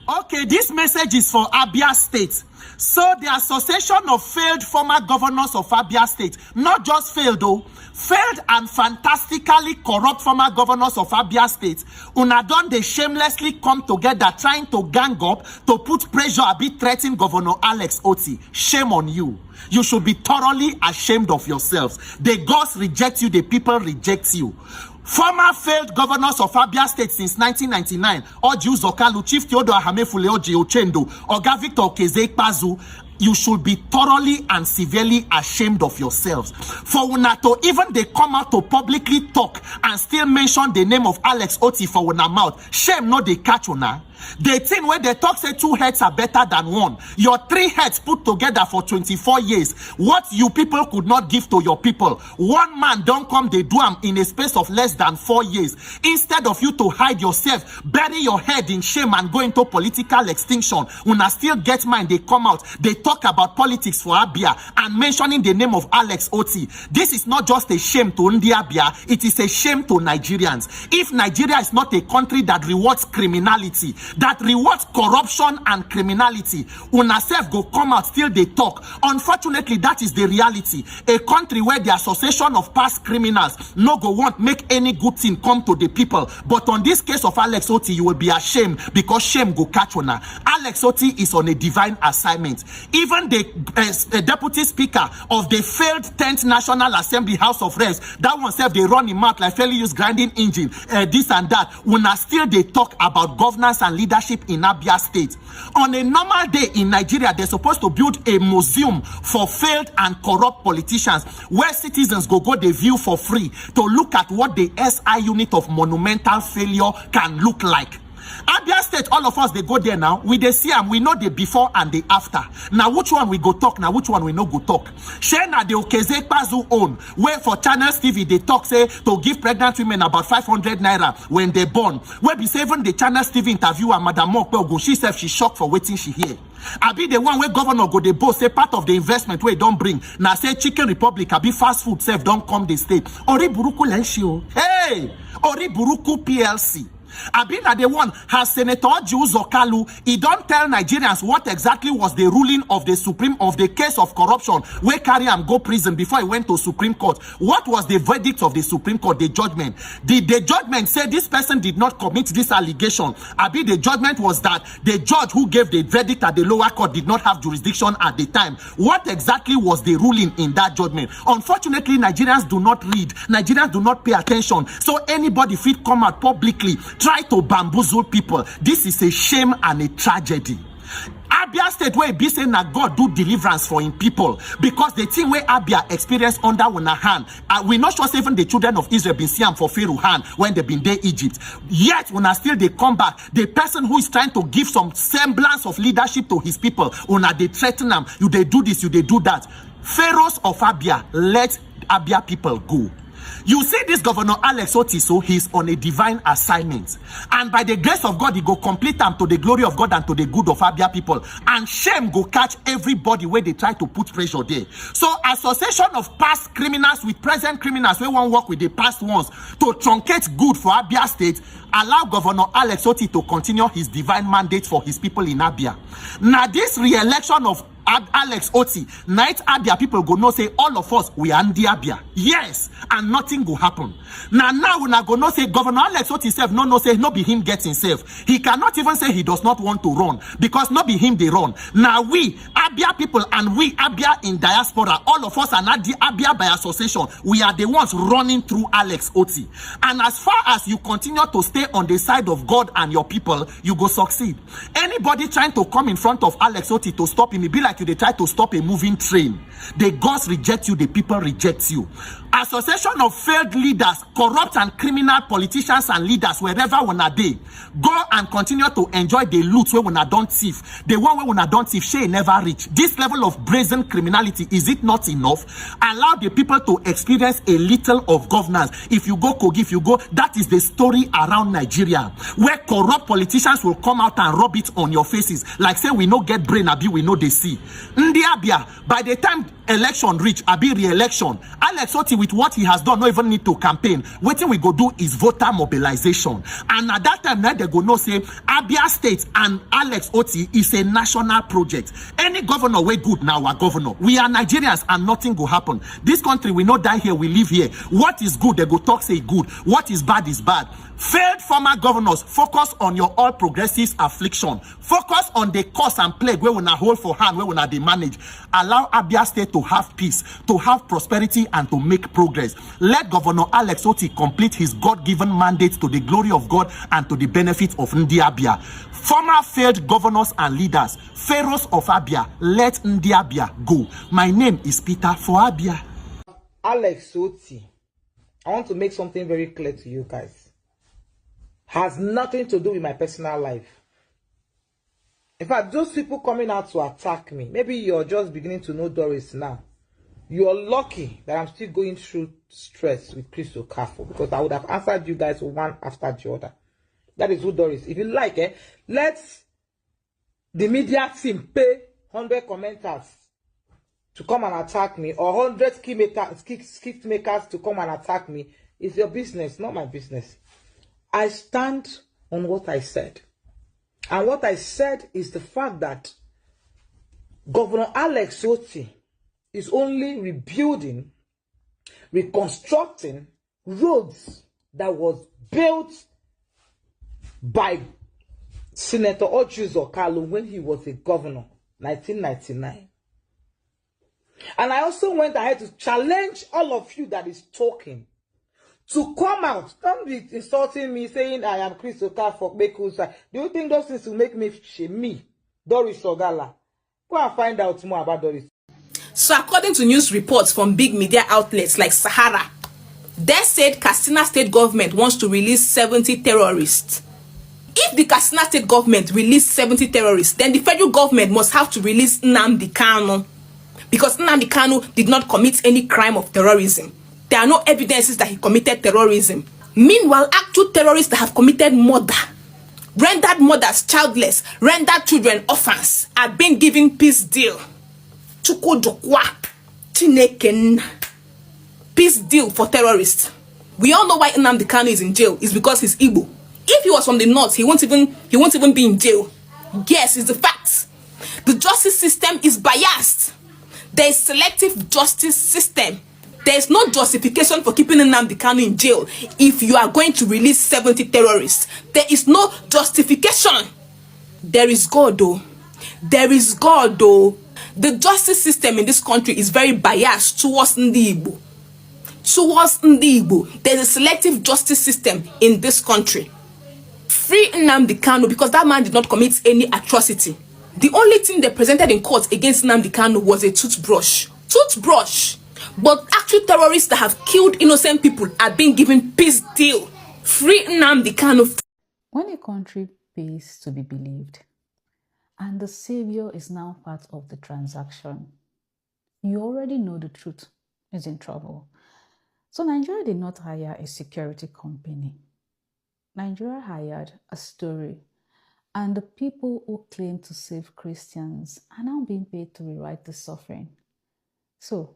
Okay, this message is for Abia State. So the Association of Failed Former Governors of Abia State, not just failed though, failed and fantastically corrupt former governors of Abia State, Unadon they shamelessly come together trying to gang up to put pressure a bit threatening Governor Alex Otti. Shame on you. You should be thoroughly ashamed of yourselves. The gods reject you, the people reject you. Former failed governors of Abia State since 1999, Oji Uzokalu, Chief Theodore Hamefule Oji Ochendo, Oga Victor Okezekpazu, you should be thoroughly and severely ashamed of yourselves. For una to even they come out to publicly talk and still mention the name of Alex Otti for una mouth, shame not they catch una. The thing where they talk say 2 heads are better than 1. Your 3 heads put together for 24 years. What you people could not give to your people. One man don't come they do them in a space of less than 4 years. Instead of you to hide yourself, bury your head in shame and go into political extinction. Una still get mind, they come out. They talk about politics for Abia and mentioning the name of Alex Otti. This is not just a shame to Ndi Abia, it is a shame to Nigerians. If Nigeria is not a country that rewards criminality, that rewards corruption and criminality, una self go come out still they talk. Unfortunately, that is the reality. A country where the association of past criminals no go want make any good thing come to the people. But on this case of Alex Otti, you will be ashamed because shame go catch una. Alex Otti is on a divine assignment. Even the deputy speaker of the failed 10th National Assembly House of Reps, that one self they run him out like fairly use grinding engine, this and that. Una still they talk about governance and leadership in Abia State. On a normal day in Nigeria, they're supposed to build a museum for failed and corrupt politicians where citizens go the view for free to look at what the SI unit of monumental failure can look like. Abia State, all of us, they go there now. We they see and we know the before and the after. Now, which one we go talk? Now, which one we no go talk? Shena the Okezekpazu own. Where for Channels TV, they talk, say, to give pregnant women about 500 naira when they born. Where be saving the Channels TV interviewer, Madam Mokpego, she said she shocked for waiting she hear. I be the one where governor go the boss say part of the investment where don't bring. Now say Chicken Republic, I be fast food self don't come the state. Ori Buruku Lenshio. Hey! Ori Buruku PLC. Abina the one has Senator Uzokalu. He don't tell Nigerians what exactly was the ruling of the Supreme of the case of corruption where carry him go prison before he went to Supreme Court. What was the verdict of the Supreme Court? The judgment. The judgment said this person did not commit this allegation. Abi the judgment was that the judge who gave the verdict at the lower court did not have jurisdiction at the time. What exactly was the ruling in that judgment? Unfortunately, Nigerians do not read. Nigerians do not pay attention. So anybody fit come out publicly try to bamboozle people. This is a shame and a tragedy. Abia State where be saying that God do deliverance for him people because the thing where Abia experienced under una hand, we not sure even the children of Israel been seeing for Pharaoh hand when they been there Egypt. Yet when still they come back, the person who is trying to give some semblance of leadership to his people, when they threaten them, you they do this, you they do that. Pharaohs of Abia, let Abia people go. You see this Governor Alex Otti, so he's on a divine assignment. And by the grace of God, he go complete them to the glory of God and to the good of Abia people. And shame go catch everybody where they try to put pressure there. So association of past criminals with present criminals, we won't work with the past ones to truncate good for Abia State, allow Governor Alex Otti to continue his divine mandate for his people in Abia. Now this re-election of Alex Otti, night Abia people go no say all of us we are Ndi Abia. Yes, and nothing go happen. Now we not go no say Governor Alex Otti self no say no be him gets himself. He cannot even say he does not want to run because not be him they run. Now we Abia people and we Abia in diaspora, all of us are not the Abia by association. We are the ones running through Alex Otti. And as far as you continue to stay on the side of God and your people, you go succeed. Anybody trying to come in front of Alex Otti to stop him, it be like you they try to stop a moving train. The gods reject you, the people reject you. Association of failed leaders, corrupt and criminal politicians and leaders, wherever when are they, go and continue to enjoy the loot where when I don't thief. The one where when I don't thief, she never reach. This level of brazen criminality, is it not enough? Allow the people to experience a little of governance. If you go Kogi, if you go, that is the story around Nigeria, where corrupt politicians will come out and rub it on your faces. Like say we no get brain abi, we know they see. Ndi Abia, by the time election reach, abi re-election, Alex Oti with what he has done no even need to campaign. Wetin we go do is voter mobilization, and at that time now they go know say Abia State and Alex Oti is a national project. Any governor wey good na our governor. We are Nigerians and nothing go happen. This country we no die here, we live here. What is good they go talk say good, what is bad is bad. Failed former governors, focus on your all progressives affliction. Focus on the cause and plague where we na hold for hand, where we na dey manage. Allow Abia State to have peace, to have prosperity, and to make progress. Let Governor Alex Oti complete his God-given mandate to the glory of God and to the benefit of Ndi Abia. Former failed governors and leaders, pharaohs of Abia, let Ndi Abia go. My name is Peter for Abia. Alex Oti, I want to make something very clear to you guys. Has nothing to do with my personal life. In fact, those people coming out to attack me, maybe you're just beginning to know Doris now. You're lucky that I'm still going through stress with Crystal Carrefour, because I would have answered you guys one after the other. That is who Doris. If you like, let the media team pay 100 commenters to come and attack me, or 100 skit makers to come and attack me. It's your business, not my business. I stand on what I said. And what I said is the fact that Governor Alex Oti is only rebuilding, reconstructing roads that was built by Senator Ojuzo Kalu when he was a governor, 1999. And I also went ahead to challenge all of you that is talking to come out. Don't be insulting me, saying I am Crystal Carrefour. Do you think those things will make me shame me, Doris Ogala? Go and find out more about Doris. So according to news reports from big media outlets like Sahara, they said Katsina state government wants to release 70 terrorists. If the Katsina state government release 70 terrorists, then the federal government must have to release Nnamdi Kanu, because Nnamdi Kanu did not commit any crime of terrorism. There are no evidences that he committed terrorism. Meanwhile, actual terrorists that have committed murder, rendered mothers childless, rendered children orphans, are being given peace deal. Chukwudokwa, Chineken, peace deal for terrorists. We all know why Nnamdi Kanu is in jail. It's because he's Igbo. If he was from the north, he won't even be in jail. Yes, it's the fact. The justice system is biased. There is selective justice system. There is no justification for keeping Nnamdi Kanu in jail if you are going to release 70 terrorists. There is no justification. There is God though. There is God though. The justice system in this country is very biased towards Ndi Igbo. Towards Ndi Igbo. There is a selective justice system in this country. Free Nnamdi Kanu because that man did not commit any atrocity. The only thing they presented in court against Nnamdi Kanu was a toothbrush. Toothbrush. But actual terrorists that have killed innocent people are being given peace deal. Free Nnamdi Kanu. When a country pays to be believed, and the savior is now part of the transaction, you already know the truth is in trouble. So Nigeria did not hire a security company. Nigeria hired a story, and the people who claim to save Christians are now being paid to rewrite the suffering. So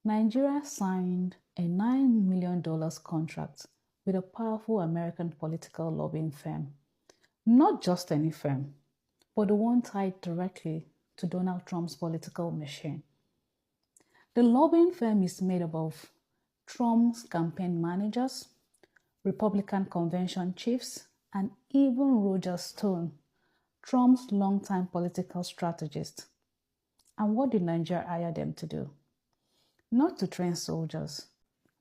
Nigeria signed a $9 million contract with a powerful American political lobbying firm. Not just any firm, but the one tied directly to Donald Trump's political machine. The lobbying firm is made up of Trump's campaign managers, Republican convention chiefs, and even Roger Stone, Trump's longtime political strategist. And what did Nigeria hire them to do? Not to train soldiers,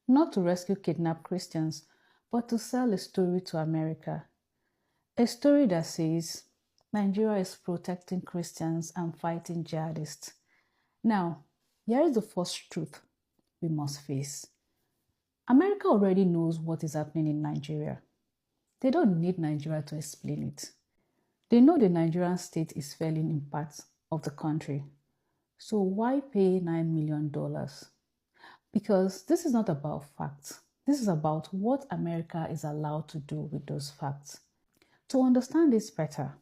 not to rescue kidnapped Christians, but to sell a story to America. A story that says Nigeria is protecting Christians and fighting jihadists. Now, here is the first truth we must face. America already knows what is happening in Nigeria. They don't need Nigeria to explain it. They know the Nigerian state is failing in parts of the country. So why pay $9 million? Because this is not about facts. This is about what America is allowed to do with those facts. To understand this better,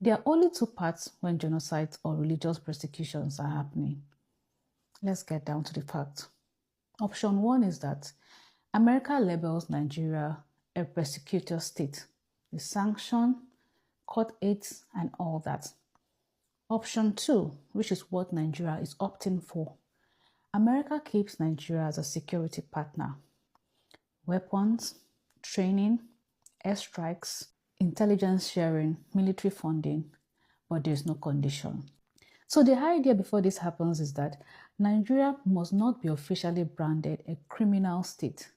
there are only two parts when genocides or religious persecutions are happening. Let's get down to the facts. Option 1 is that America labels Nigeria a persecutor state. The sanction, court aids, and all that. Option 2, which is what Nigeria is opting for. America keeps Nigeria as a security partner. Weapons, training, airstrikes, intelligence sharing, military funding, but there's no condition. So the idea before this happens is that Nigeria must not be officially branded a criminal state.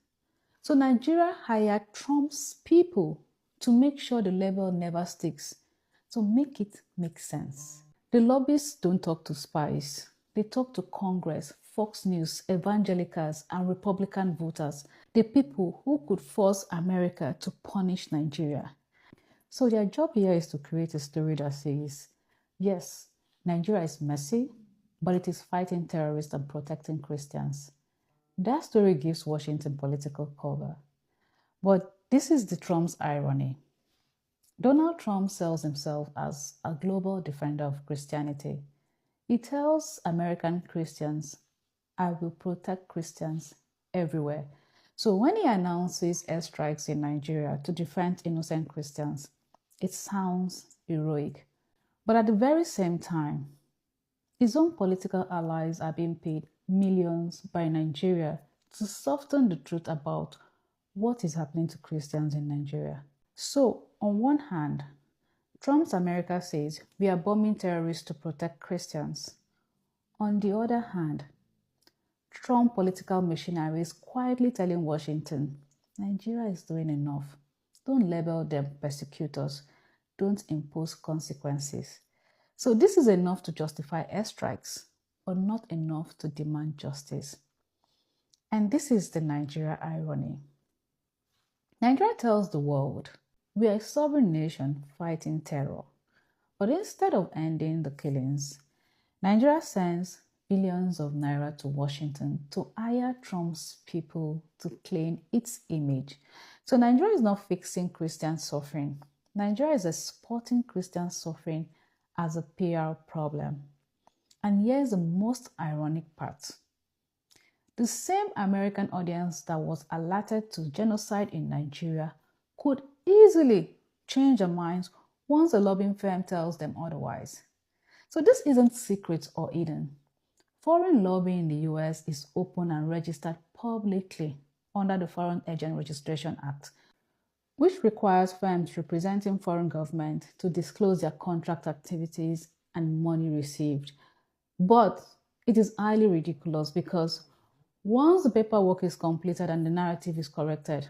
So Nigeria hired Trump's people to make sure the label never sticks. So make it make sense. The lobbyists don't talk to spies. They talk to Congress, Fox News, evangelicals, and Republican voters, the people who could force America to punish Nigeria. So their job here is to create a story that says, yes, Nigeria is messy, but it is fighting terrorists and protecting Christians. That story gives Washington political cover. But this is the Trump's irony. Donald Trump sells himself as a global defender of Christianity. He tells American Christians, I will protect Christians everywhere. So when he announces airstrikes in Nigeria to defend innocent Christians, it sounds heroic. But at the very same time, his own political allies are being paid millions by Nigeria to soften the truth about what is happening to Christians in Nigeria. So, on one hand, Trump's America says we are bombing terrorists to protect Christians. On the other hand, Trump political machinery is quietly telling Washington, Nigeria is doing enough. Don't label them persecutors. Don't impose consequences. So this is enough to justify airstrikes, but not enough to demand justice. And this is the Nigeria irony. Nigeria tells the world, we are a sovereign nation fighting terror. But instead of ending the killings, Nigeria sends billions of naira to Washington to hire Trump's people to claim its image. So Nigeria is not fixing Christian suffering. Nigeria is exporting Christian suffering as a PR problem. And here's the most ironic part. The same American audience that was alerted to genocide in Nigeria could easily change their minds once a lobbying firm tells them otherwise. So this isn't secret or hidden. Foreign lobbying in the US is open and registered publicly under the Foreign Agent Registration Act, which requires firms representing foreign governments to disclose their contract activities and money received. But it is highly ridiculous because once the paperwork is completed and the narrative is corrected,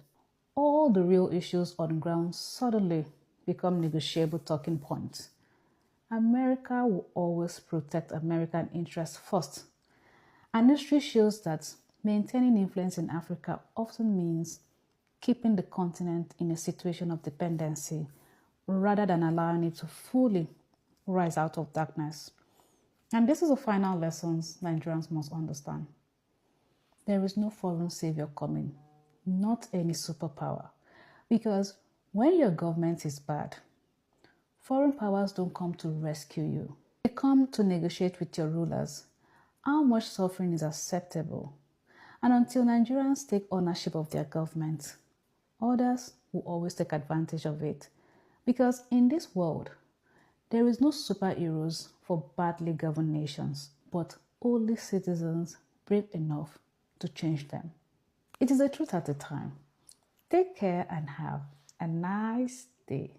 all the real issues on the ground suddenly become negotiable talking points. America will always protect American interests first. And history shows that maintaining influence in Africa often means keeping the continent in a situation of dependency rather than allowing it to fully rise out of darkness. And this is the final lessons Nigerians must understand. There is no foreign savior coming, not any superpower. Because when your government is bad, foreign powers don't come to rescue you. They come to negotiate with your rulers how much suffering is acceptable. And until Nigerians take ownership of their government, others will always take advantage of it. Because in this world, there is no superheroes for badly governed nations, but only citizens brave enough to change them. It is the truth at the time. Take care and have a nice day.